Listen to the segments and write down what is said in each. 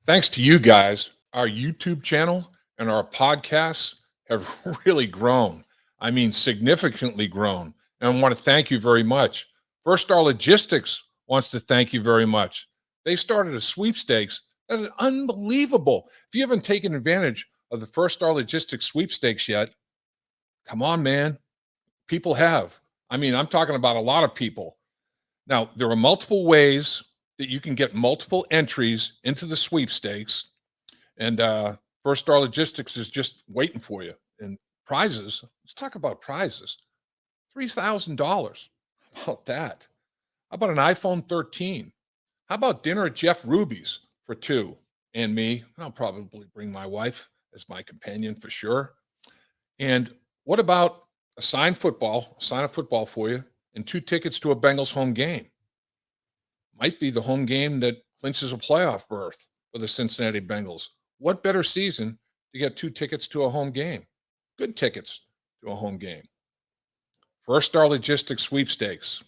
Thanks to you guys, our YouTube channel and our podcasts have really grown. I mean, significantly grown. And I want to thank you very much. First Star Logistics wants to thank you very much. They started a sweepstakes that is unbelievable. If you haven't taken advantage of the First Star Logistics sweepstakes yet, come on, man. People have. I mean, I'm talking about a lot of people. Now, there are multiple ways that you can get multiple entries into the sweepstakes. And First Star Logistics is just waiting for you. And prizes, let's talk about prizes. $3,000. How about that? How about an iPhone 13? How about dinner at Jeff Ruby's for two and me? I'll probably bring my wife as my companion for sure. And what about sign a football for you, and two tickets to a Bengals home game? Might be the home game that clinches a playoff berth for the Cincinnati Bengals. What better season to get two tickets to a home game? Good tickets to a home game. First Star Logistics sweepstakes.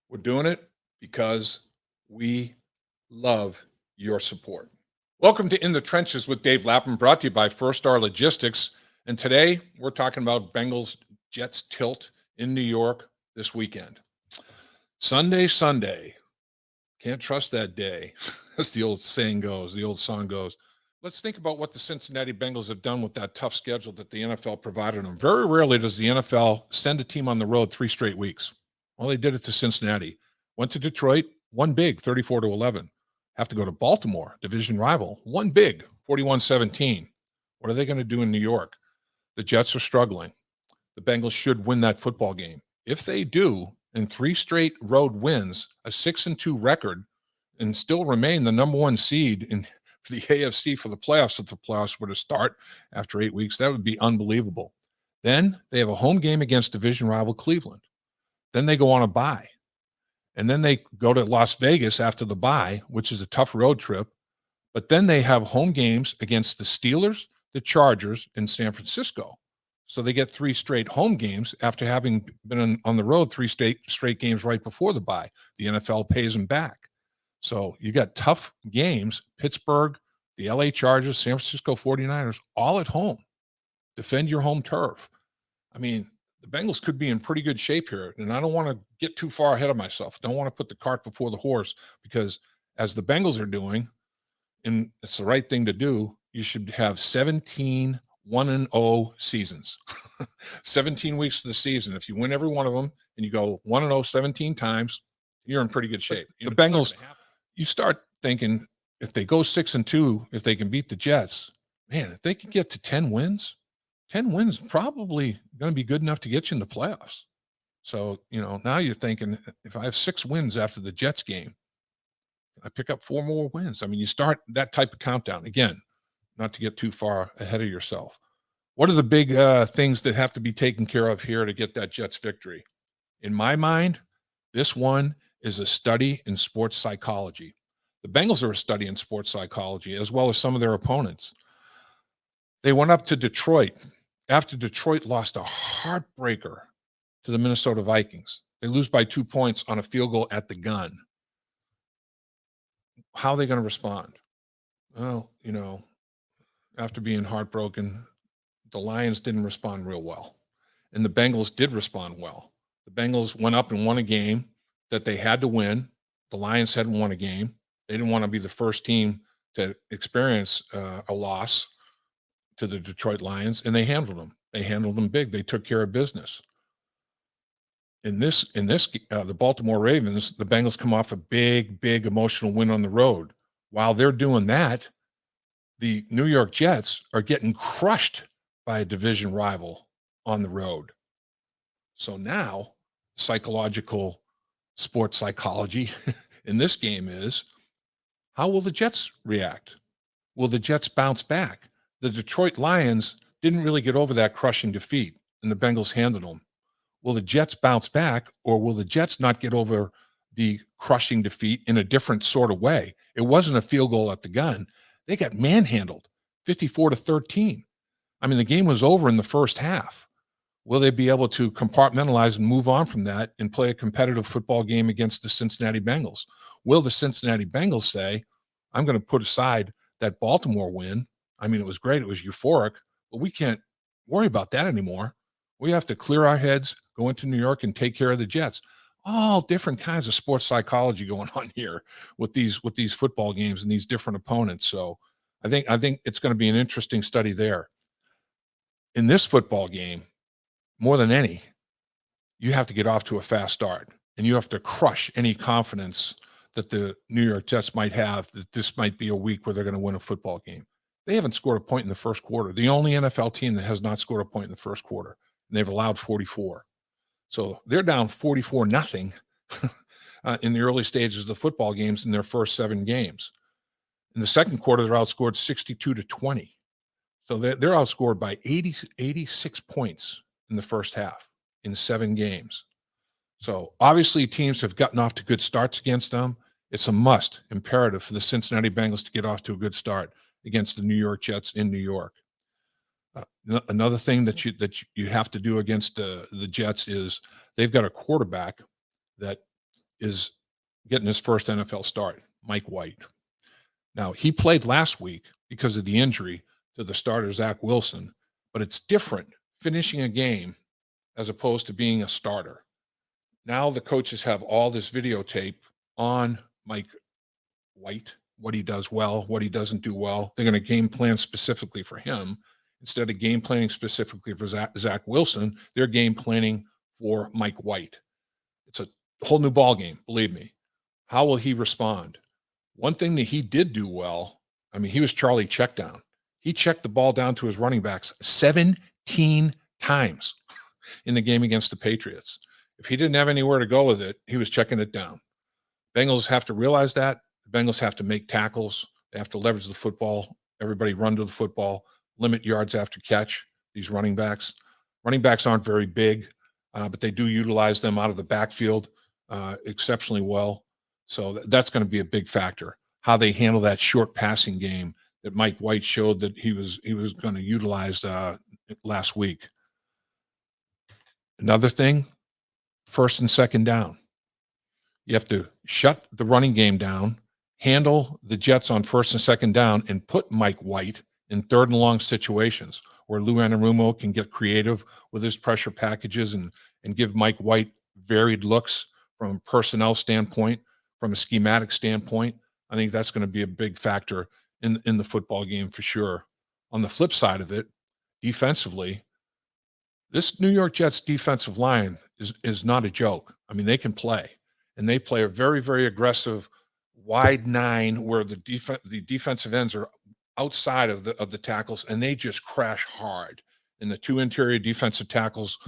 We're doing it because we love your support. Welcome to In the Trenches with Dave Lapham, brought to you by First Star Logistics. And today we're talking about Bengals Jets tilt in New York this weekend. Sunday. Can't trust that day. As the old saying goes, the old song goes. Let's think about what the Cincinnati Bengals have done with that tough schedule that the NFL provided them. Very rarely does the NFL send a team on the road 3 straight weeks. Well, they did it to Cincinnati. Went to Detroit, won big, 34-11. Have to go to Baltimore, division rival, won big, 41-17. What are they going to do in New York? The Jets are struggling. The Bengals should win that football game. If they do, in 3 straight road wins, a 6-2 record, and still remain the number 1 seed in the AFC for the playoffs, if the playoffs were to start after 8 weeks, that would be unbelievable. Then they have a home game against division rival Cleveland. Then they go on a bye. And then they go to Las Vegas after the bye, which is a tough road trip. But then they have home games against the Steelers, the Chargers, and San Francisco. So they get 3 straight home games after having been on the road 3 straight games right before the bye. The NFL pays them back. So you got tough games, Pittsburgh, the LA Chargers, San Francisco 49ers, all at home. Defend your home turf. I mean, the Bengals could be in pretty good shape here, and I don't want to get too far ahead of myself. Don't want to put the cart before the horse, because as the Bengals are doing, and it's the right thing to do, you should have 17 1-0 seasons. 17 weeks of the season. If you win every one of them and you go 1-0 17 times, you're in pretty good shape. The Bengals, you start thinking, if they go 6-2, if they can beat the Jets, man, if they can get to 10 wins probably going to be good enough to get you in the playoffs. So, now you're thinking, if I have 6 wins after the Jets game, I pick up 4 more wins. I mean, you start that type of countdown. Again, not to get too far ahead of yourself. What are the big things that have to be taken care of here to get that Jets victory? In my mind, this one is a study in sports psychology. The Bengals are a study in sports psychology, as well as some of their opponents. They went up to Detroit after Detroit lost a heartbreaker to the Minnesota Vikings. They lose by 2 points on a field goal at the gun. How are they going to respond? Well, after being heartbroken, the Lions didn't respond real well. And the Bengals did respond well. The Bengals went up and won a game that they had to win. The Lions hadn't won a game. They didn't want to be the first team to experience a loss to the Detroit Lions, and they handled them. They handled them big. They took care of business. In this, the Baltimore Ravens, the Bengals come off a big emotional win on the road. While they're doing that, the New York Jets are getting crushed by a division rival on the road. So now, psychological sports psychology in this game is, how will the Jets react? Will the Jets bounce back? The Detroit Lions didn't really get over that crushing defeat, and the Bengals handled them. Will the Jets bounce back, or will the Jets not get over the crushing defeat in a different sort of way? It wasn't a field goal at the gun. They got manhandled 54-13. I mean, the game was over in the first half. Will they be able to compartmentalize and move on from that and play a competitive football game against the Cincinnati Bengals? Will the Cincinnati Bengals say, I'm going to put aside that Baltimore win. I mean, it was great. It was euphoric, but we can't worry about that anymore. We have to clear our heads, go into New York and take care of the Jets. All different kinds of sports psychology going on here with these football games and these different opponents. So I think it's going to be an interesting study there. In this football game, more than any, you have to get off to a fast start and you have to crush any confidence that the New York Jets might have that this might be a week where they're going to win a football game. They haven't scored a point in the first quarter. The only NFL team that has not scored a point in the first quarter, and they've allowed 44. So they're down 44 nothing in the early stages of the football games in their first 7 games. In the second quarter, they're outscored 62-20. So they're outscored by 86 points in the first half in 7 games. So obviously teams have gotten off to good starts against them. It's a must, imperative for the Cincinnati Bengals to get off to a good start against the New York Jets in New York. Another thing that you have to do against the Jets is they've got a quarterback that is getting his first NFL start, Mike White. Now, he played last week because of the injury to the starter, Zach Wilson, but it's different finishing a game as opposed to being a starter. Now the coaches have all this videotape on Mike White, what he does well, what he doesn't do well. They're going to game plan specifically for him. Instead of game planning specifically for Zach Wilson, they're game planning for Mike White. It's a whole new ball game, believe me. How will he respond? One thing that he did do well, I mean, he was Charlie Checkdown. He checked the ball down to his running backs 17 times in the game against the Patriots. If he didn't have anywhere to go with it, he was checking it down. Bengals have to realize that. The Bengals have to make tackles. They have to leverage the football. Everybody run to the football, limit yards after catch, these running backs. Running backs aren't very big, but they do utilize them out of the backfield exceptionally well. So that's going to be a big factor, how they handle that short passing game that Mike White showed that he was going to utilize last week. Another thing, first and second down. You have to shut the running game down, handle the Jets on first and second down, and put Mike White in third and long situations where Lou Anarumo can get creative with his pressure packages and give Mike White varied looks from a personnel standpoint, from a schematic standpoint. I think that's going to be a big factor in the football game for sure. On the flip side of it, defensively, this New York Jets defensive line is not a joke. I mean, they can play, and they play a very, very aggressive wide 9 where the defensive ends are outside of the tackles, and they just crash hard. And the 2 interior defensive tackles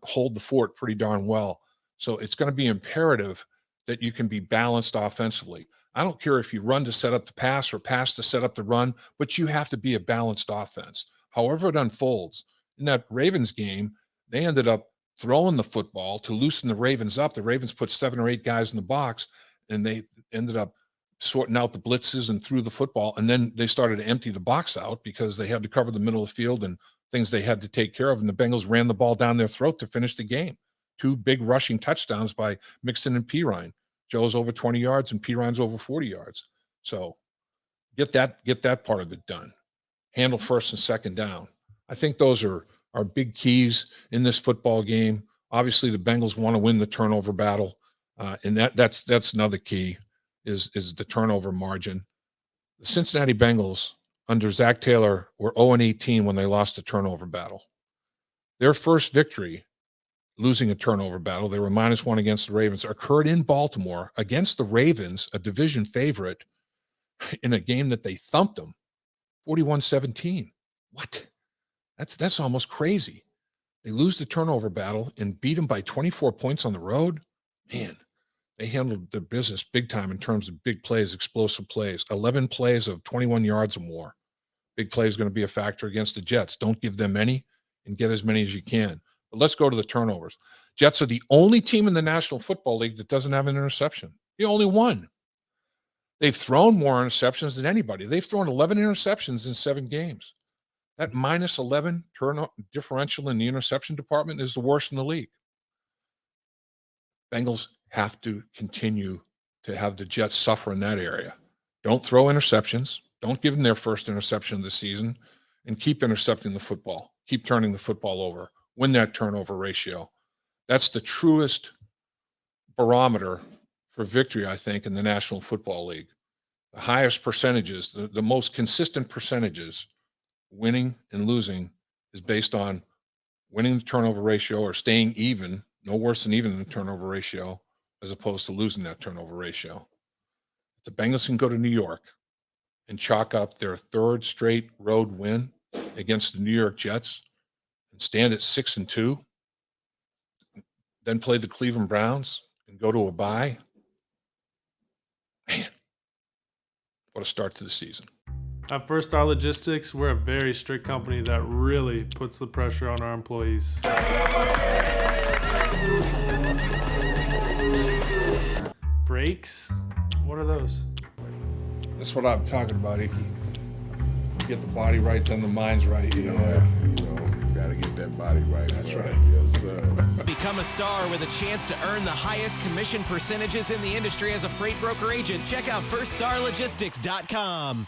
hold the fort pretty darn well. So it's going to be imperative that you can be balanced offensively. I don't care if you run to set up the pass or pass to set up the run, but you have to be a balanced offense. However it unfolds. In that Ravens game, they ended up throwing the football to loosen the Ravens up. The Ravens put 7 or 8 guys in the box, and they ended up sorting out the blitzes and threw the football. And then they started to empty the box out because they had to cover the middle of the field and things they had to take care of. And the Bengals ran the ball down their throat to finish the game. 2 big rushing touchdowns by Mixon and Pirine. Joe's over 20 yards and Pirine's over 40 yards. So get that part of it done. Handle first and second down. I think those are big keys in this football game. Obviously, the Bengals want to win the turnover battle, and that's another key is the turnover margin. The Cincinnati Bengals under Zach Taylor were 0-18 when they lost the turnover battle. Their first victory, losing a turnover battle, they were -1 against the Ravens, occurred in Baltimore against the Ravens, a division favorite, in a game that they thumped them 41-17. What? That's almost crazy. They lose the turnover battle and beat them by 24 points on the road. Man, they handled their business big time in terms of big plays, explosive plays, 11 plays of 21 yards or more. Big play is going to be a factor against the Jets. Don't give them any and get as many as you can. But let's go to the turnovers. Jets are the only team in the National Football League that doesn't have an interception. The only one. They've thrown more interceptions than anybody. They've thrown 11 interceptions in 7 games. That -11 turnover differential in the interception department is the worst in the league. Bengals have to continue to have the Jets suffer in that area. Don't throw interceptions. Don't give them their first interception of the season, and keep intercepting the football. Keep turning the football over. Win that turnover ratio. That's the truest barometer for victory, I think, in the National Football League. The highest percentages, the most consistent percentages, winning and losing, is based on winning the turnover ratio or staying even, no worse than even in the turnover ratio, as opposed to losing that turnover ratio. If the Bengals can go to New York and chalk up their third straight road win against the New York Jets and stand at 6-2, then play the Cleveland Browns and go to a bye, man, what a start to the season. At First Star Logistics, we're a very strict company that really puts the pressure on our employees. Breaks? What are those? That's what I'm talking about, Icky. Get the body right, then the mind's right. Gotta get that body right. That's right. Yes, sir. Become a star with a chance to earn the highest commission percentages in the industry as a freight broker agent. Check out FirstStarLogistics.com.